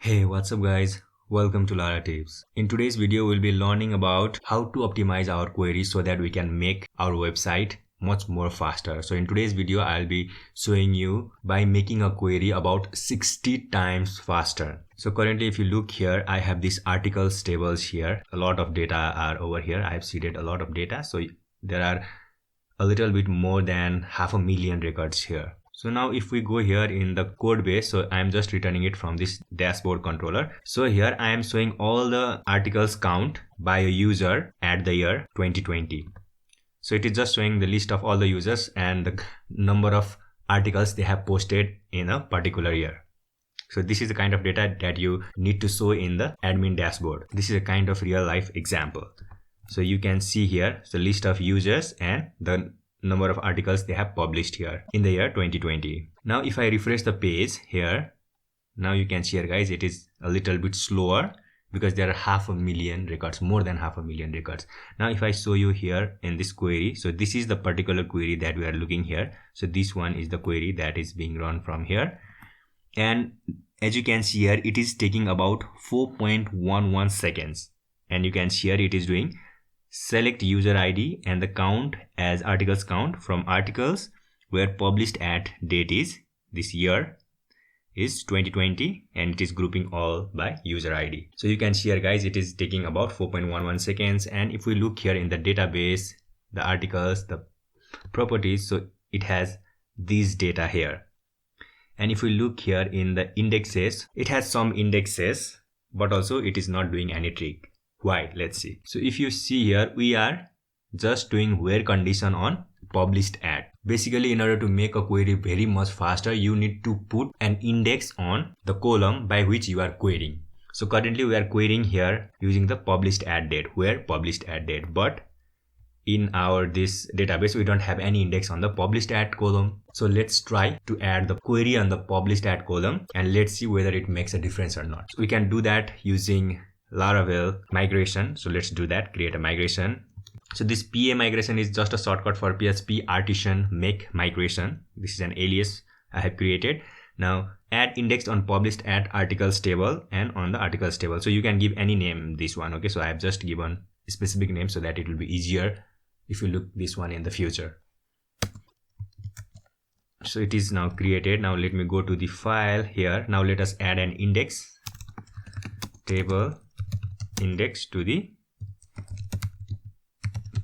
Hey, what's up guys? Welcome to Lara Tips. In today's video, we'll be learning about how to optimize our queries so that we can make our website much more faster. So in today's video, I'll be showing you by making a query about 60 times faster. So currently, if you look here, I have these articles tables here. A lot of data are over here. I've seeded a lot of data. So there are a little bit more than 500,000 records here. So now if we go here in the code base, so I am just returning it from this dashboard controller. So here I am showing all the articles count by a user at the year 2020. So it is just showing the list of all the users and the number of articles they have posted in a particular year. So this is the kind of data that you need to show in the admin dashboard. This is a kind of real life example. So you can see here the list of users and the number of articles they have published here in the year 2020. Now if I refresh the page here, now you can see here guys, it is a little bit slower because there are 500,000 records, more than 500,000 records. Now if I show you here in this query, so this is the particular query that we are looking here. So this one is the query that is being run from here. And as you can see here, it is taking about 4.11 seconds. And you can see here it is doing select user ID and the count as articles count from articles where published at date is this year is 2020 and it is grouping all by user ID. So you can see here guys, it is taking about 4.11 seconds. And if we look here in the database, the articles, the properties, so it has these data here. And if we look here in the indexes, it has some indexes, but also it is not doing any trick. Why? Let's see. So if you see here, we are just doing where condition on published ad. Basically, in order to make a query very much faster, you need to put an index on the column by which you are querying. So currently we are querying here using the published ad date, where published ad date. But in our this database, we don't have any index on the published ad column. So let's try to add the query on the published ad column and let's see whether it makes a difference or not. So we can do that using Laravel migration. So let's do that, create a migration. So this PA migration is just a shortcut for PHP artisan make migration. This is an alias I have created. Now add indexed on published at articles table and on the articles table. So you can give any name this one. Okay, so I have just given a specific name so that it will be easier if you look this one in the future. So it is now created. Now let me go to the file here. Now let us add an index table index to the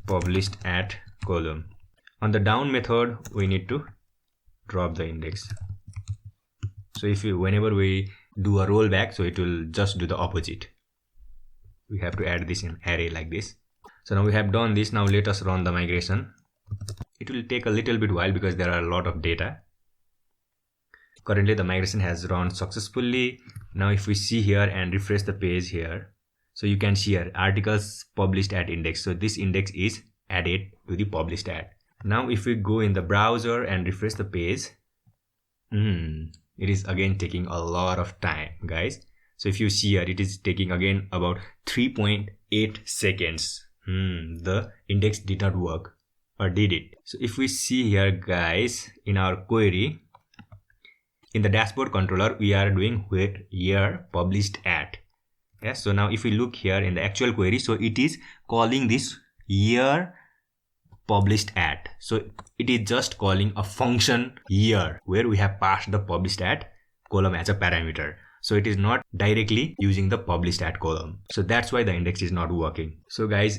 published at column. On the down method, we need to drop the index. So if you, whenever we do a rollback, so it will just do the opposite. We have to add this in array like this. So now we have done this. Now let us run the migration. It will take a little bit while because there are a lot of data. Currently the migration has run successfully. Now if we see here and refresh the page here, so you can see here articles published at index. So this index is added to the published ad. Now if we go in the browser and refresh the page, it is again taking a lot of time guys. So if you see here, it is taking again about 3.8 seconds. The index did not work, or did it? So if we see here guys, in our query, in the dashboard controller, we are doing where year published at. Yes, so now if we look here in the actual query, so it is calling this year published at. So it is just calling a function year where we have passed the published at column as a parameter. So it is not directly using the published at column. So that's why the index is not working. So guys,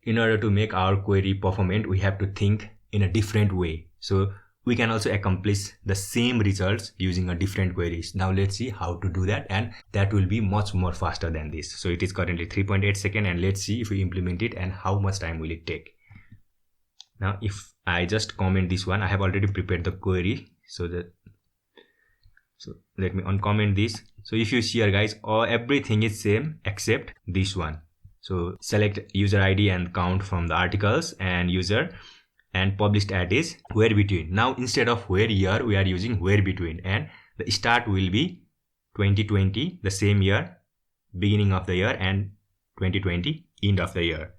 in order to make our query performant, we have to think in a different way. So we can also accomplish the same results using a different queries. Now let's see how to do that, and that will be much more faster than this. So it is currently 3.8 seconds, and let's see if we implement it and how much time will it take. Now if I just comment this one, I have already prepared the query. So let me uncomment this. So if you see here guys, everything is same except this one. So select user ID and count from the articles and user, and published at is where between. Now instead of where year, we are using where between, and the start will be 2020, the same year, beginning of the year, and 2020, end of the year,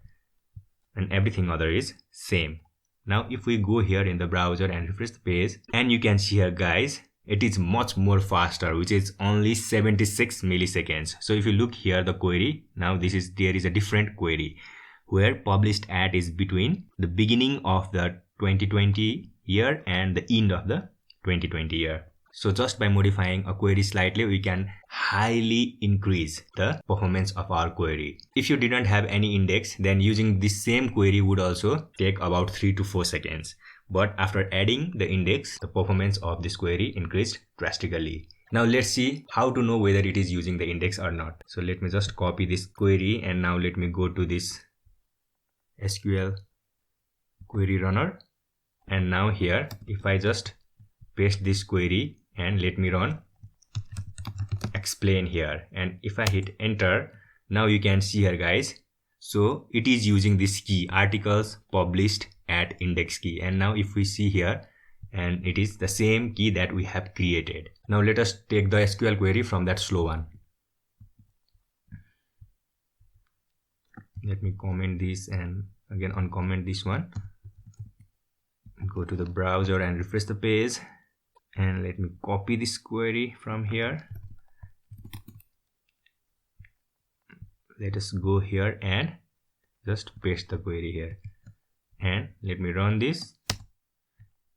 and everything other is same. Now if we go here in the browser and refresh the page, and you can see here guys, it is much more faster, which is only 76 milliseconds. So if you look here, the query, now there is a different query where published at is between the beginning of the 2020 year and the end of the 2020 year. So just by modifying a query slightly, we can highly increase the performance of our query. If you didn't have any index, then using this same query would also take about 3 to 4 seconds. But after adding the index, the performance of this query increased drastically. Now let's see how to know whether it is using the index or not. So let me just copy this query, and now let me go to this SQL query runner. And now here, if I just paste this query and let me run explain here, and if I hit enter, now you can see here guys, so it is using this key articles published at index key. And now if we see here, and it is the same key that we have created. Now let us take the SQL query from that slow one. Let me comment this and again uncomment this one. Go to the browser and refresh the page, and let me copy this query from here. Let us go here and just paste the query here, and let me run this.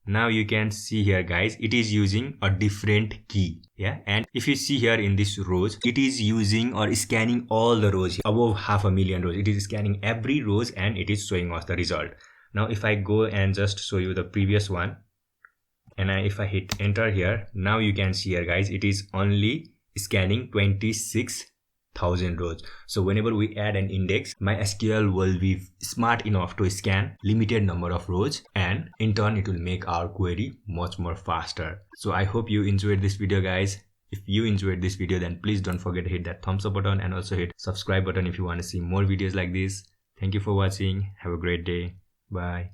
Now you can see here guys, it is using a different key. Yeah, and if you see here in this rows, it is using or scanning all the rows above 500,000 rows. It is scanning every rows and it is showing us the result. Now if I go and just show you the previous one, and if I hit enter here, now you can see here guys, it is only scanning 26,000 rows. So whenever we add an index, my SQL will be smart enough to scan limited number of rows, and in turn it will make our query much more faster. So I hope you enjoyed this video guys. If you enjoyed this video, then please don't forget to hit that thumbs up button and also hit subscribe button if you want to see more videos like this. Thank you for watching. Have a great day. Bye.